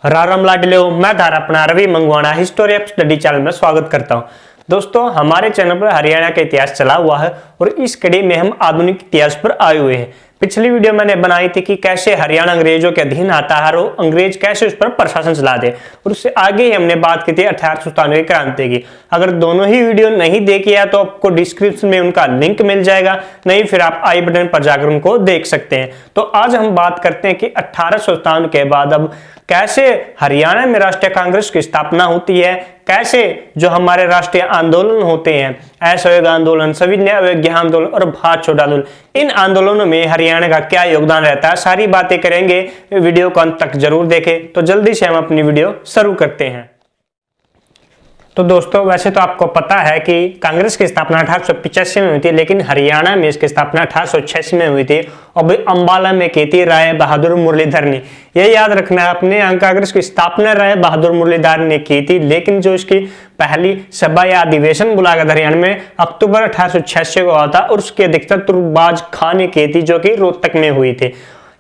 राम लाडले, मैं धारा अपना रवि मंगवाना हिस्टोरिया स्टडी चैनल में स्वागत करता हूं। दोस्तों, हमारे चैनल पर हरियाणा का इतिहास चला हुआ है और इस कड़ी में हम आधुनिक इतिहास पर आए हुए हैं। पिछली वीडियो मैंने बनाई थी कि कैसे हरियाणा अंग्रेजों के अधीन आता है और अंग्रेज कैसे उस पर प्रशासन चला दे, और उससे आगे ही हमने बात की थी 1897 क्रांति की। अगर दोनों ही वीडियो नहीं देखी है तो आपको डिस्क्रिप्शन में उनका लिंक मिल जाएगा, नहीं फिर आप आई बटन पर जाकर उनको देख सकते हैं। तो आज हम बात करते हैं कि 1897 के बाद अब कैसे हरियाणा में राष्ट्रीय कांग्रेस की स्थापना होती है, कैसे जो हमारे राष्ट्रीय आंदोलन होते हैं, असहयोग आंदोलन, सविनय अवज्ञा आंदोलन और भारत छोड़ो आंदोलन, इन आंदोलनों में हरियाणा का क्या योगदान रहता है, सारी बातें करेंगे। वीडियो को अंत तक जरूर देखें। तो जल्दी से हम अपनी वीडियो शुरू करते हैं। तो दोस्तों, वैसे तो आपको पता है कि कांग्रेस की स्थापना 1885 में हुई थी, लेकिन हरियाणा में इसकी स्थापना 1886 में हुई थी और अंबाला में की थी राय बहादुर मुरलीधर ने। यह याद रखना है अपने, कांग्रेस की स्थापना राय बहादुर मुरलीधर ने की थी, लेकिन जो इसकी पहली सभा या अधिवेशन बुलाया गया हरियाणा में अक्टूबर 1886 को हुआ था और उसकी अध्यक्षता तुरबाज खां ने की थी, जो कि रोहतक में हुई थी।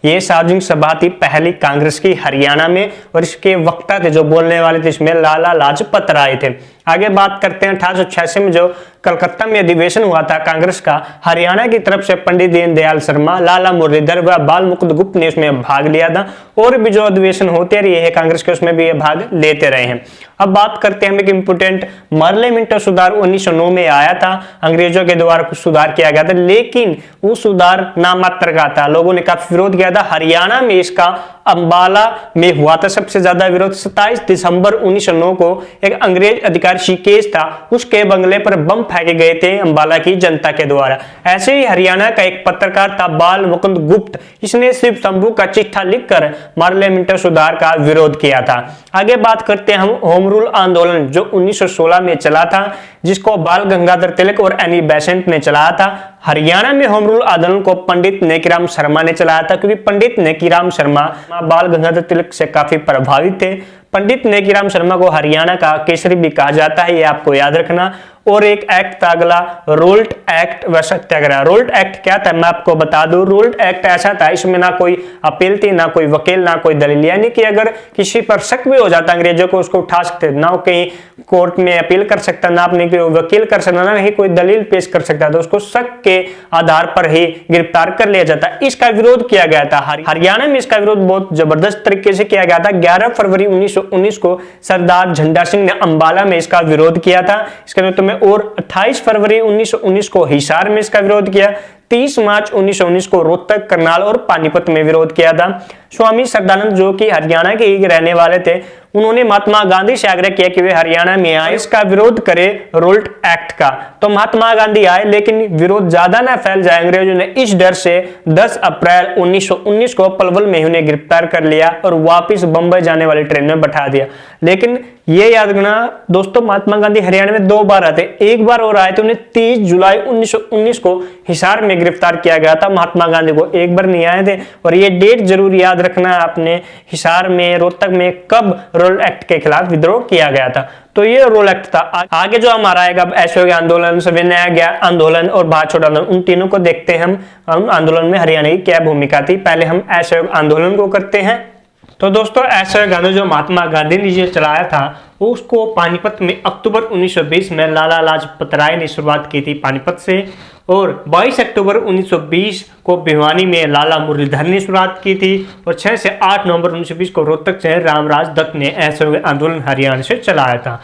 ये सार्वजनिक सभा थी पहली कांग्रेस की हरियाणा में और इसके वक्ता थे जो बोलने वाले थे, इसमें लाला लाजपत राय थे। आगे बात करते हैं 1886 में जो कलकत्ता में अधिवेशन हुआ था कांग्रेस का, हरियाणा की तरफ से पंडित दीनदयाल शर्मा, लाला मुरलीधर व बाल मुकुंद गुप्त ने उसमें भाग लिया था, और भी जो अधिवेशन होते रहे हैं कांग्रेस के उसमें भी ये भाग लेते रहे हैं। अब बात करते हैं एक इंपोर्टेंट पार्लियामेंट सुधार 1909 में आया था, अंग्रेजों के द्वारा कुछ सुधार किया गया था, लेकिन वो सुधार नामात्र का था, लोगों ने काफी विरोध किया था। हरियाणा में इसका अंबाला में हुआ था सबसे ज्यादा विरोध। 27 दिसंबर 1909 को एक अंग्रेज अधिकारी केस था, उसके बंगले पर बम फेंके गए थे अंबाला की जनता के द्वारा। ऐसे ही हरियाणा का एक पत्रकार था बाल मुकुंद गुप्त, इसने शिव शंभू का चिट्ठा लिखकर पार्लियामेंट सुधार का विरोध किया था। आगे बात करते हैं हम होम रूल आंदोलन जो 1916 में चला था, जिसको बाल गंगाधर तिलक और एनी बेसेंट ने चलाया था। हरियाणा में होम रूल आंदोलन को पंडित नेकीराम शर्मा ने चलाया था, क्योंकि पंडित नेकीराम शर्मा बाल गंगाधर तिलक से काफी प्रभावित थे। पंडित नेकीराम शर्मा को हरियाणा का केसरी भी कहा जाता है, ये आपको याद रखना। और एक एक्ट था अगला, रोल्ट एक्ट व सत्याग्रह। रोल्ट एक्ट क्या था मैं आपको बता दूं। रोल्ट एक्ट ऐसा था, इसमें ना कोई अपील थी, ना कोई वकील, ना कोई दलील, यानी कि अगर किसी पर शक भी हो जाता अंग्रेजों को उसको उठा सकते, ना कहीं कोर्ट में अपील कर सकता, ना अपने वकील कर सकता, ना ही कोई दलील पेश कर सकता था, उसको शक के आधार पर ही गिरफ्तार कर लिया जाता। इसका विरोध किया गया था हरियाणा में, इसका विरोध बहुत जबरदस्त तरीके से किया गया था। 11 फरवरी 1919 को सरदार झंडा सिंह ने अंबाला में इसका विरोध किया था, इसके विरोध में, और 28 फरवरी 1919 को हिसार में इसका विरोध किया। 30 मार्च 1919 को रोहतक, करनाल और पानीपत में विरोध किया था। स्वामी सरदानंद जो कि हरियाणा के ही रहने वाले थे, उन्होंने महात्मा गांधी से आग्रह किया कि वे हरियाणा में आए, इसका विरोध करें रोल्ट एक्ट का। तो महात्मा गांधी आए, लेकिन विरोध ज्यादा ना फैल जाए, अंग्रेजों ने इस डर से 10 अप्रैल 1919 को पलवल में उन्हें गिरफ्तार कर लिया और वापस बंबई जाने वाली ट्रेन में बैठा दिया। लेकिन ये याद रखना दोस्तों, महात्मा गांधी हरियाणा में 2 बार आते, एक बार और आए थे, उन्हें 30 जुलाई 1919 को हिसार में गिरफ्तार किया गया था। महात्मा गांधी को एक बार नहीं आए थे, और ये डेट जरूर याद रखना है आपने, हिसार में, रोहतक में कब रोल एक्ट के खिलाफ विद्रोह किया गया था। तो ये रोल एक्ट था। आगे जो हमारा आएगा असहयोग आंदोलन, सविनय आंदोलन और भारत छोड़ो आंदोलन, उन तीनों को देखते हैं हम आंदोलन में हरियाणा की क्या भूमिका थी। पहले हम असहयोग आंदोलन को करते हैं। तो दोस्तों, असहयोग आंदोलन जो महात्मा गांधी ने जो चलाया था, उसको पानीपत में अक्टूबर 1920 में लाला लाजपत राय ने शुरुआत की थी पानीपत से, और 22 अक्टूबर 1920 को भिवानी में लाला मुरलीधर ने शुरुआत की थी, और 6 से 8 नवंबर 1920 को रोहतक से रामराज दत्त ने असहयोग आंदोलन हरियाणा से चलाया था।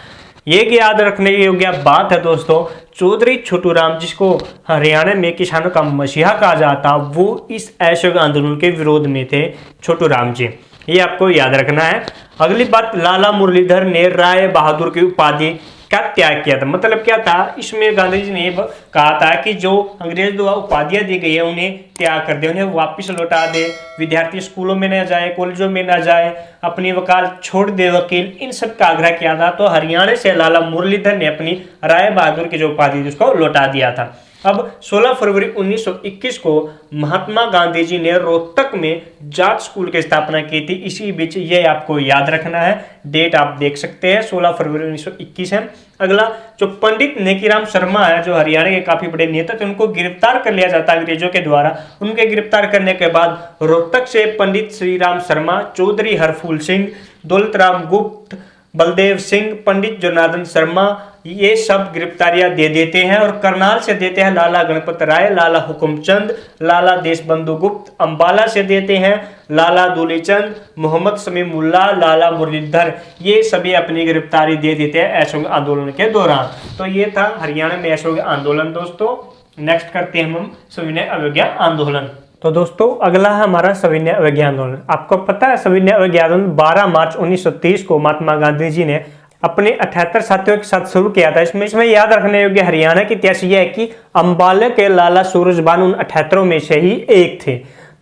ये याद रखने योग्य बात है दोस्तों, चौधरी छोटू राम, जिसको हरियाणा में किसानों का मसीहा कहा जाता, वो इस असहयोग आंदोलन के विरोध में थे, छोटू राम जी, ये आपको याद रखना है। अगली बात, लाला मुरलीधर ने राय बहादुर की उपाधि का त्याग किया था। मतलब क्या था, इसमें गांधी जी ने कहा था कि जो अंग्रेज द्वारा उपाधियां दी गई है उन्हें त्याग कर दे, उन्हें वापस लौटा दे, विद्यार्थी स्कूलों में न जाए, कॉलेजों में न जाए, अपनी वकालत छोड़ दे, वकील, इन सब का आग्रह किया था। तो हरियाणा से लाला मुरलीधर ने अपनी राय बहादुर की जो उपाधि थी उसको लौटा दिया था। अब 16 फरवरी 1921 को महात्मा गांधी जी ने रोहतक में जाट स्कूल की स्थापना की थी। इसी बीच ये आपको याद रखना है, डेट आप देख सकते हैं, 16 फरवरी 1921 है। अगला जो पंडित नेकीराम शर्मा है, जो हरियाणा के काफी बड़े नेता थे, उनको गिरफ्तार कर लिया जाता है अंग्रेजों के द्वारा। उनके गिरफ्तार करने के बाद रोहतक से पंडित श्री राम शर्मा, चौधरी हरफूल सिंह, दौलतराम गुप्त, बलदेव सिंह, पंडित जनार्दन शर्मा, ये सब गिरफ्तारियां दे देते हैं। और करनाल से देते हैं लाला गणपत राय, लाला हुकुमचंद, लाला देशबंधु गुप्त। अंबाला से देते हैं लाला दूलीचंद, मोहम्मद समीमुल्लाह, लाला मुरलीधर। ये सभी अपनी गिरफ्तारी दे देते हैं असहयोग आंदोलन के दौरान। तो ये था हरियाणा में असहयोग आंदोलन। दोस्तों नेक्स्ट करते हैं हम सविनय अवज्ञा आंदोलन। तो दोस्तों अगला है हमारा सविनय अवज्ञा आंदोलन। आपको पता है सविनय अवज्ञा आंदोलन 12 मार्च 1930 को महात्मा गांधी जी ने अपने 78 साथियों के साथ शुरू किया था। इसमें याद रखने योग्य हरियाणा की इतिहास यह है कि अंबाला के लाला सूरजबान उन 78 में से ही एक थे।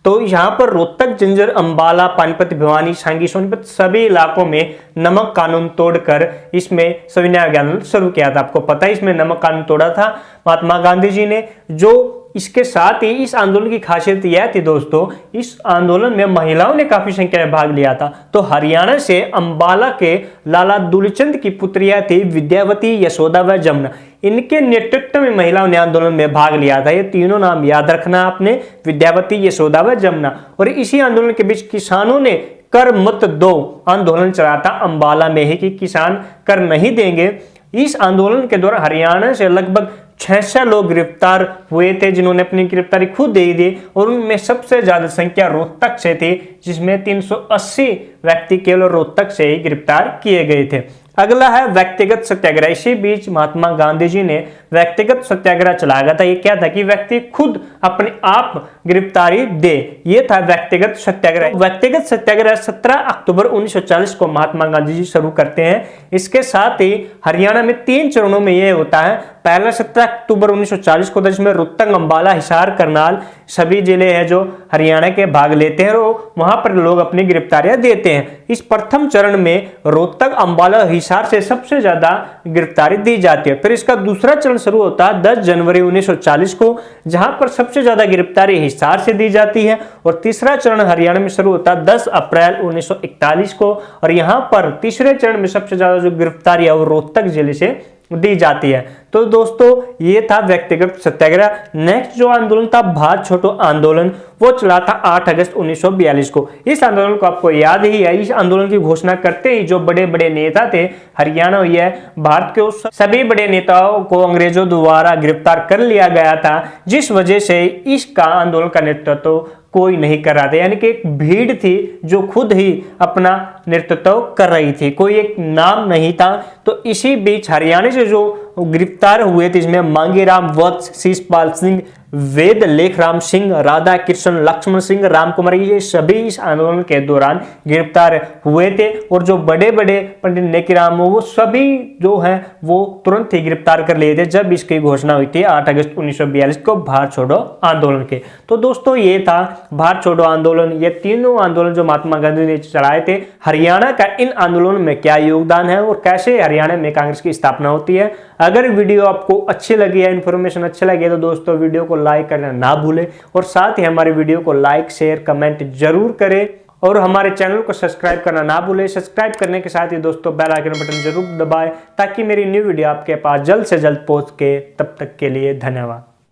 तो यहाँ पर रोहतक, जंजर, अंबाला, पानीपत, भिवानी, सांगी, सोनीपत सभी इलाकों में नमक कानून तोड़कर इसमें सविनय अवज्ञा आंदोलन शुरू किया था। आपको पता है इसमें नमक कानून तोड़ा था महात्मा गांधी जी ने। जो इसके साथ ही इस आंदोलन की खासियत यह थी दोस्तों, इस आंदोलन में महिलाओं ने काफी संख्या में भाग लिया था। तो हरियाणा से अंबाला के लाला दूलीचंद की पुत्रियां थी विद्यावती, यशोदा व जमुना। इनके नेतृत्व में महिलाओं ने आंदोलन में भाग लिया था। ये तीनों नाम याद रखना आपने, विद्यावती, यशोदा व जमुना। और इसी आंदोलन के बीच किसानों ने कर मत दो आंदोलन चलाया था अंबाला में ही, कि किसान कर नहीं देंगे। इस आंदोलन के दौरान हरियाणा से लगभग 600 लोग गिरफ्तार हुए थे, जिन्होंने अपनी गिरफ्तारी खुद दे दी। और उनमें सबसे ज्यादा संख्या रोहतक से थी, जिसमें 380 व्यक्ति केवल रोहतक से ही गिरफ्तार किए गए थे। अगला है व्यक्तिगत सत्याग्रह। इसी बीच महात्मा गांधी जी ने व्यक्तिगत सत्याग्रह चलाया था। ये क्या था कि व्यक्ति खुद अपने आप गिरफ्तारी दे, ये था व्यक्तिगत सत्याग्रह। व्यक्तिगत सत्याग्रह 17 अक्टूबर 1940 को महात्मा गांधी जी शुरू करते हैं। इसके साथ ही हरियाणा में 3 चरणों में यह होता है। पहला 17 अक्टूबर 1940 को, जिसमें रोहतक, अंबाला, हिसार, करनाल सभी जिले हैं जो हरियाणा के भाग लेते हैं और वहां पर लोग अपनी गिरफ्तारियां देते हैं। इस प्रथम चरण में रोहतक, अंबाला, हिसार से सबसे ज्यादा गिरफ्तारी दी जाती है। फिर इसका दूसरा चरण शुरू होता है 10 जनवरी 1940 को, जहां पर सबसे ज्यादा गिरफ्तारी हिसार से दी जाती है। और तीसरा चरण हरियाणा में शुरू होता है 10 अप्रैल 1941 को, और यहां पर तीसरे चरण में सबसे ज्यादा जो गिरफ्तारी है वो रोहतक जिले से दी जाती है। तो दोस्तों ये था व्यक्तिगत सत्याग्रह। नेक्स्ट जो आंदोलन था भारत छोड़ो आंदोलन, वो चला था 8 अगस्त 1942 को। इस आंदोलन को आपको याद ही है। इस आंदोलन की घोषणा करते ही जो बड़े बड़े नेता थे हरियाणा या भारत के उस सभी बड़े नेताओं को अंग्रेजों द्वारा गिरफ्तार कर लिया गया था, जिस वजह से इसका आंदोलन का नेतृत्व कोई नहीं कर रहा था। यानी कि एक भीड़ थी जो खुद ही अपना नेतृत्व कर रही थी, कोई एक नाम नहीं था। तो इसी बीच हरियाणा से जो गिरफ्तार हुए थे, इसमें मांगेराम वत्स, शीशपाल सिंह, वेद लेखराम सिंह, राधा कृष्ण, लक्ष्मण सिंह, राम कुमार, ये सभी इस आंदोलन के दौरान गिरफ्तार हुए थे। और जो बड़े बड़े पंडित नेकीराम वो सभी जो हैं वो तुरंत ही गिरफ्तार कर लिए थे जब इसकी घोषणा हुई थी 8 अगस्त 1942 को भारत छोड़ो आंदोलन के। तो दोस्तों ये था भारत छोड़ो आंदोलन। ये तीनों आंदोलन जो महात्मा गांधी ने चलाए थे। हरियाणा का इन आंदोलनों में क्या योगदान है और कैसे हरियाणा में कांग्रेस की स्थापना होती है। अगर वीडियो आपको अच्छी लगी है, इन्फॉर्मेशन अच्छी लगी है, तो दोस्तों वीडियो को लाइक करना ना भूलें और साथ ही हमारे वीडियो को लाइक, शेयर, कमेंट जरूर करें और हमारे चैनल को सब्सक्राइब करना ना भूलें। सब्सक्राइब करने के साथ ही दोस्तों बेल आइकन बटन जरूर दबाएं ताकि मेरी न्यू वीडियो आपके पास जल्द से जल्द पहुंच के। तब तक के लिए धन्यवाद।